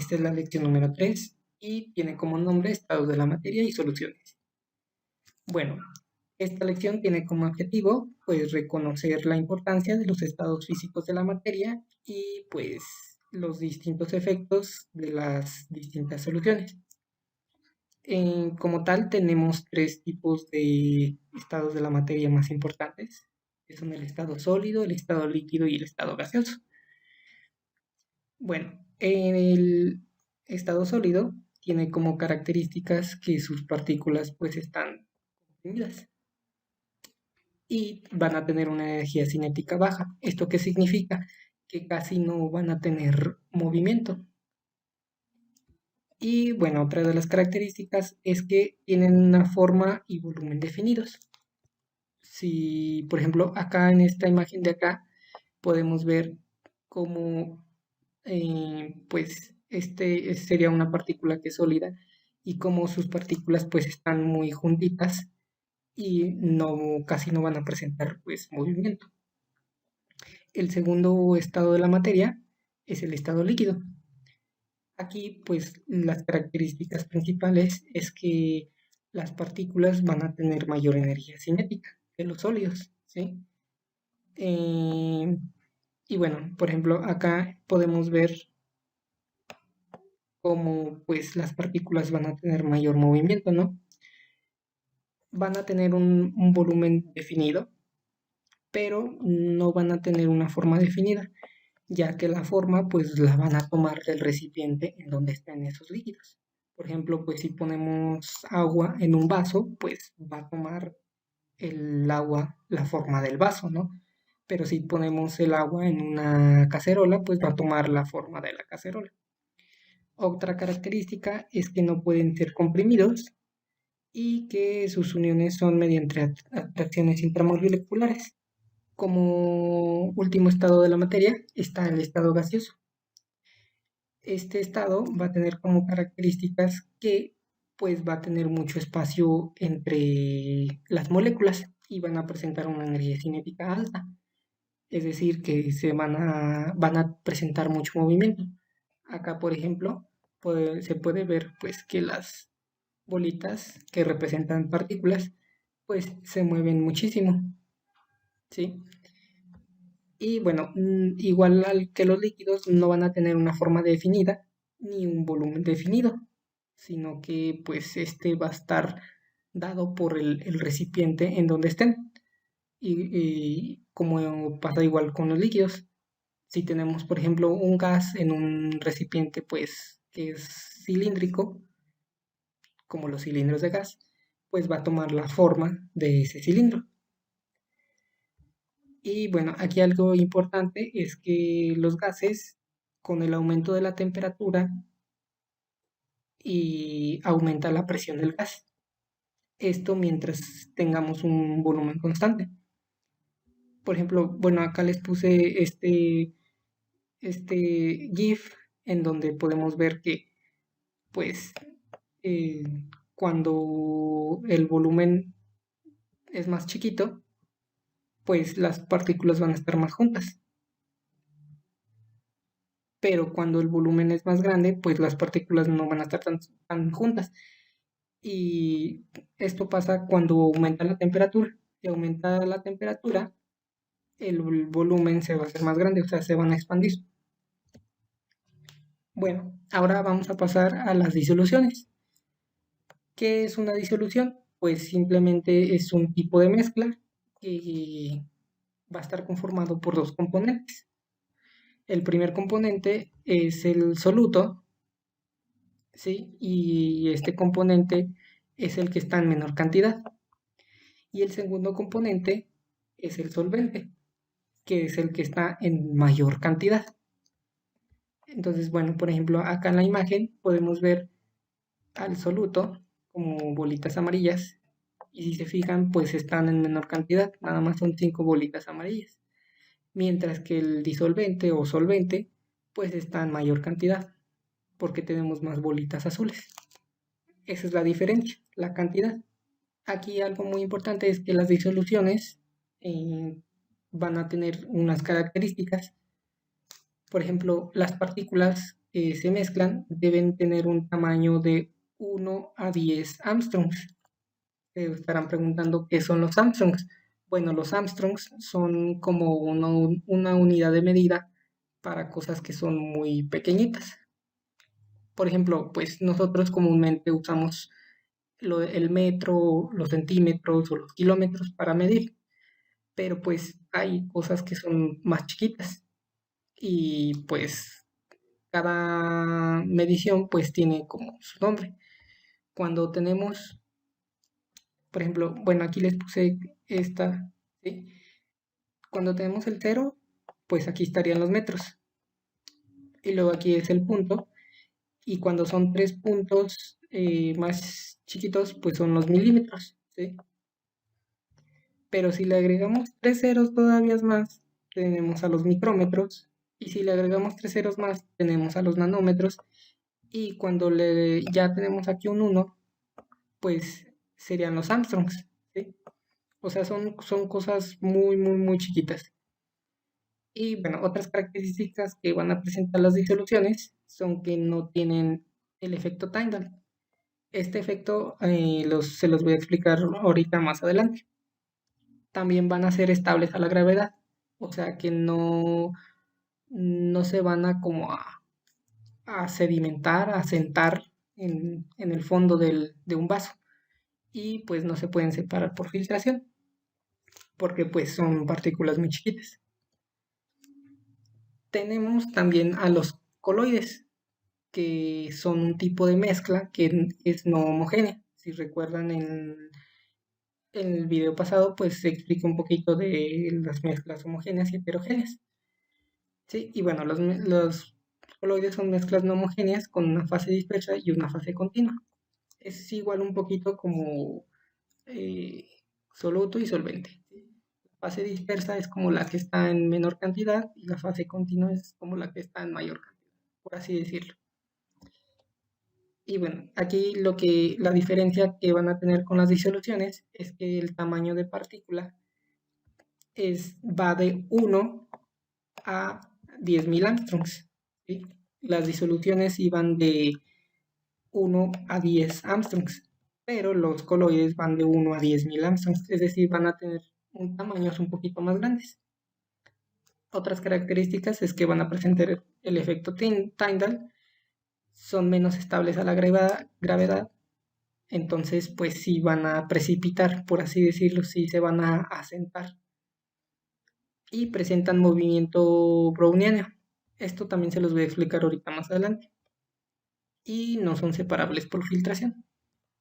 Esta es la lección número 3 y tiene como nombre estados de la materia y soluciones. Bueno, esta lección tiene como objetivo pues reconocer la importancia de los estados físicos de la materia y pues los distintos efectos de las distintas soluciones. Como tal tenemos tres tipos de estados de la materia más importantes, que son el estado sólido, el estado líquido y el estado gaseoso. Bueno, en el estado sólido tiene como características que sus partículas pues están comprimidas y van a tener una energía cinética baja. ¿Esto qué significa? Que casi no van a tener movimiento. Y bueno, otra de las características es que tienen una forma y volumen definidos. Si, por ejemplo, acá en esta imagen de acá podemos ver cómo pues este sería una partícula que es sólida y como sus partículas pues están muy juntitas y casi no van a presentar pues movimiento. El segundo estado de la materia es el estado líquido. Aquí pues las características principales es que las partículas van a tener mayor energía cinética que los sólidos, ¿sí? Y bueno, por ejemplo, acá podemos ver cómo pues las partículas van a tener mayor movimiento, ¿no? Van a tener un volumen definido, pero no van a tener una forma definida, ya que la forma pues la van a tomar del recipiente en donde estén esos líquidos. Por ejemplo, pues si ponemos agua en un vaso, pues va a tomar el agua la forma del vaso, ¿no? Pero si ponemos el agua en una cacerola, pues va a tomar la forma de la cacerola. Otra característica es que no pueden ser comprimidos y que sus uniones son mediante atracciones intramoleculares. Como último estado de la materia está el estado gaseoso. Este estado va a tener como características que pues va a tener mucho espacio entre las moléculas y van a presentar una energía cinética alta. Es decir, que van a presentar mucho movimiento. Acá, por ejemplo, se puede ver pues que las bolitas que representan partículas pues se mueven muchísimo, ¿sí? Y bueno, igual que los líquidos no van a tener una forma definida ni un volumen definido, sino que pues este va a estar dado por el recipiente en donde estén. Y como pasa igual con los líquidos, si tenemos por ejemplo un gas en un recipiente pues que es cilíndrico, como los cilindros de gas, pues va a tomar la forma de ese cilindro. Y bueno, aquí algo importante es que los gases, con el aumento de la temperatura, y aumenta la presión del gas. Esto mientras tengamos un volumen constante. Por ejemplo, bueno, acá les puse este GIF en donde podemos ver que, pues, eh, cuando el volumen es más chiquito, pues las partículas van a estar más juntas. Pero cuando el volumen es más grande, pues las partículas no van a estar tan juntas. Y esto pasa cuando aumenta la temperatura. Si aumenta la temperatura, el volumen se va a hacer más grande, o sea, se van a expandir. Bueno, ahora vamos a pasar a las disoluciones. ¿Qué es una disolución? Pues simplemente es un tipo de mezcla que va a estar conformado por dos componentes. El primer componente es el soluto, ¿sí? Y este componente es el que está en menor cantidad. Y el segundo componente es el solvente, que es el que está en mayor cantidad. Entonces, bueno, por ejemplo, acá en la imagen podemos ver al soluto como bolitas amarillas y si se fijan, pues están en menor cantidad, nada más son 5 bolitas amarillas, mientras que el disolvente o solvente pues está en mayor cantidad porque tenemos más bolitas azules. Esa es la diferencia, la cantidad. Aquí algo muy importante es que las disoluciones van a tener unas características. Por ejemplo, las partículas se mezclan deben tener un tamaño de 1 a 10 Armstrongs. Se estarán preguntando qué son los Armstrongs. Bueno, los Armstrongs son como una unidad de medida para cosas que son muy pequeñitas. Por ejemplo, pues nosotros comúnmente usamos el metro, los centímetros o los kilómetros para medir, pero pues hay cosas que son más chiquitas y pues cada medición pues tiene como su nombre. Cuando tenemos, por ejemplo, bueno, aquí les puse esta, ¿sí? Cuando tenemos el cero, pues aquí estarían los metros. Y luego aquí es el punto. Y cuando son 3 puntos más chiquitos, pues son los milímetros, ¿sí? Pero si le agregamos 3 ceros todavía más, tenemos a los micrómetros. Y si le agregamos 3 ceros más, tenemos a los nanómetros. Y cuando ya tenemos aquí un 1, pues serían los Armstrongs, ¿sí? O sea, son cosas muy, muy, muy chiquitas. Y bueno, otras características que van a presentar las disoluciones son que no tienen el efecto Tyndall. Este efecto se los voy a explicar ahorita más adelante. También van a ser estables a la gravedad, o sea que no se van a como a sedimentar, a sentar en el fondo de un vaso y pues no se pueden separar por filtración porque pues son partículas muy chiquitas. Tenemos también a los coloides, que son un tipo de mezcla que es no homogénea. Si recuerdan en el video pasado, pues se explica un poquito de las mezclas homogéneas y heterogéneas. ¿Sí? Y bueno, los coloides son mezclas no homogéneas con una fase dispersa y una fase continua. Es igual un poquito como eh, soluto y solvente. La fase dispersa es como la que está en menor cantidad y la fase continua es como la que está en mayor cantidad, por así decirlo. Y bueno, aquí la diferencia que van a tener con las disoluciones es que el tamaño de partícula va de 1 a 10.000 Armstrongs, ¿sí? Las disoluciones iban de 1 a 10 Armstrongs, pero los coloides van de 1 a 10.000 Armstrongs, es decir, van a tener un tamaños un poquito más grandes. Otras características es que van a presentar el efecto Tyndall, son menos estables a la gravedad. Entonces, pues sí van a precipitar, por así decirlo, sí se van a asentar. Y presentan movimiento browniano. Esto también se los voy a explicar ahorita más adelante. Y no son separables por filtración.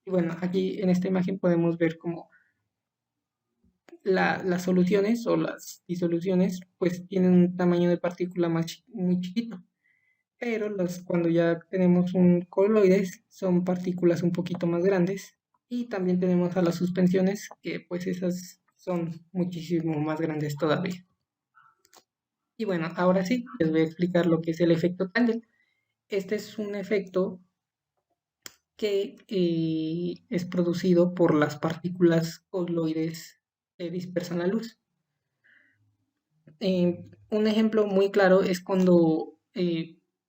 Y bueno, aquí en esta imagen podemos ver como las soluciones o las disoluciones pues tienen un tamaño de partícula muy chiquito. Pero cuando ya tenemos un coloides son partículas un poquito más grandes. Y también tenemos a las suspensiones, que pues esas son muchísimo más grandes todavía. Y bueno, ahora sí, les voy a explicar lo que es el efecto Tyndall. Este es un efecto que es producido por las partículas coloides que dispersan la luz. Un ejemplo muy claro es cuando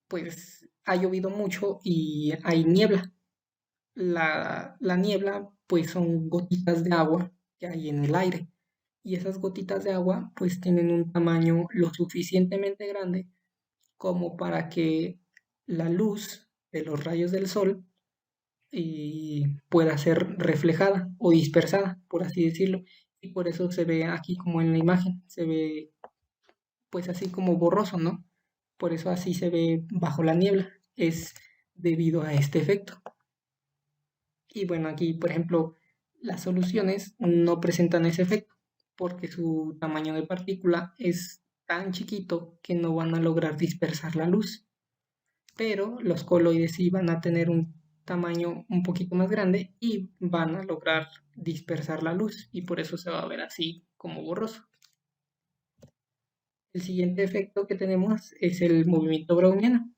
pues ha llovido mucho y hay niebla. La niebla pues son gotitas de agua que hay en el aire y esas gotitas de agua pues tienen un tamaño lo suficientemente grande como para que la luz de los rayos del sol pueda ser reflejada o dispersada, por así decirlo. Y por eso se ve aquí como en la imagen, se ve pues así como borroso, ¿no? Por eso así se ve bajo la niebla. Es debido a este efecto. Y bueno, aquí, por ejemplo, las soluciones no presentan ese efecto porque su tamaño de partícula es tan chiquito que no van a lograr dispersar la luz. Pero los coloides sí van a tener un tamaño un poquito más grande y van a lograr dispersar la luz y por eso se va a ver así como borroso. El siguiente efecto que tenemos es el movimiento browniano.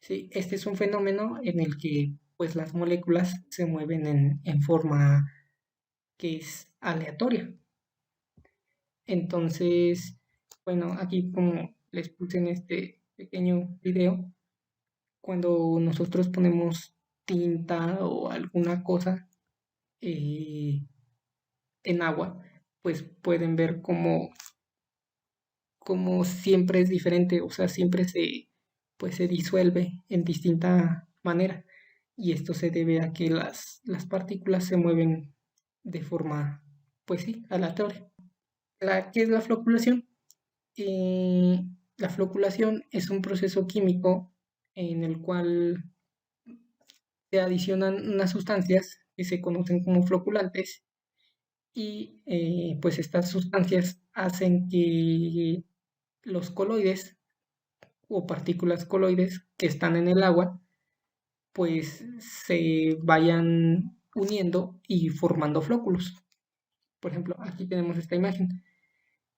Sí, este es un fenómeno en el que pues las moléculas se mueven en forma que es aleatoria. Entonces, bueno, aquí como les puse en este pequeño video, cuando nosotros ponemos tinta o alguna cosa en agua, pues pueden ver como siempre es diferente, o sea, siempre pues se disuelve en distinta manera. Y esto se debe a que las partículas se mueven de forma, pues sí, aleatoria. ¿Qué es la floculación? Eh, la floculación es un proceso químico en el cual se adicionan unas sustancias que se conocen como floculantes y pues estas sustancias hacen que los coloides o partículas coloides que están en el agua pues se vayan uniendo y formando flóculos. Por ejemplo, aquí tenemos esta imagen.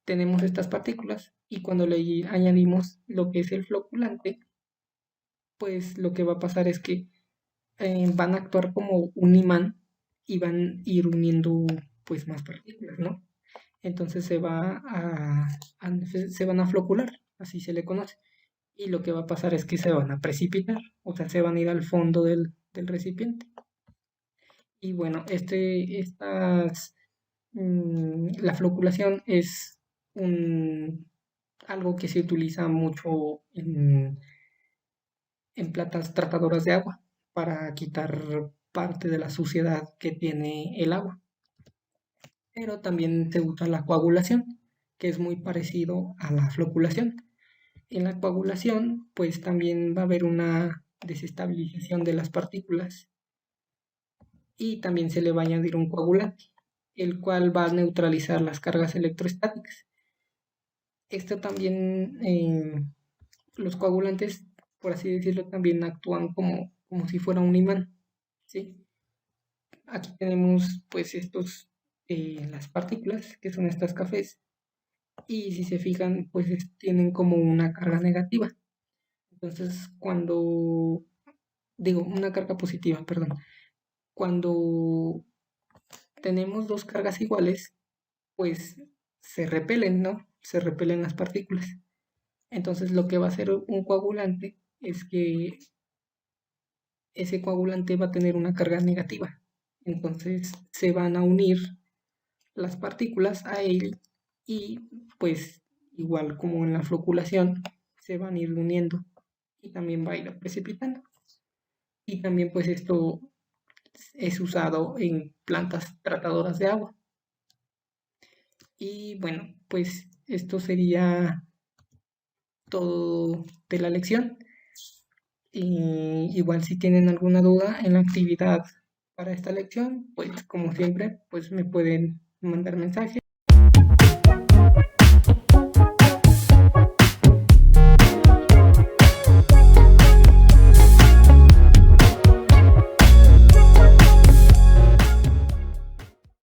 Tenemos estas partículas y cuando le añadimos lo que es el floculante, pues lo que va a pasar es que van a actuar como un imán y van a ir uniendo pues más partículas, ¿no? Entonces se van a flocular, así se le conoce. Y lo que va a pasar es que se van a precipitar, o sea, se van a ir al fondo del recipiente. Y bueno, la floculación es algo que se utiliza mucho en plantas tratadoras de agua para quitar parte de la suciedad que tiene el agua. Pero también se usa la coagulación, que es muy parecido a la floculación. En la coagulación, pues también va a haber una desestabilización de las partículas y también se le va a añadir un coagulante, el cual va a neutralizar las cargas electrostáticas. Esto también, los coagulantes, por así decirlo, también actúan como si fuera un imán, ¿sí? Aquí tenemos pues las partículas, que son estas cafés, y si se fijan, pues tienen como una carga negativa. Entonces, digo, una carga positiva, perdón. Cuando tenemos dos cargas iguales, pues se repelen, ¿no? Se repelen las partículas. Entonces, lo que va a hacer un coagulante es que ese coagulante va a tener una carga negativa. Entonces, se van a unir las partículas a él y pues igual como en la floculación se van a ir uniendo y también va a ir precipitando. Y también pues esto es usado en plantas tratadoras de agua. Y bueno, pues esto sería todo de la lección. Y igual si tienen alguna duda en la actividad para esta lección, pues como siempre, pues me pueden mandar mensaje.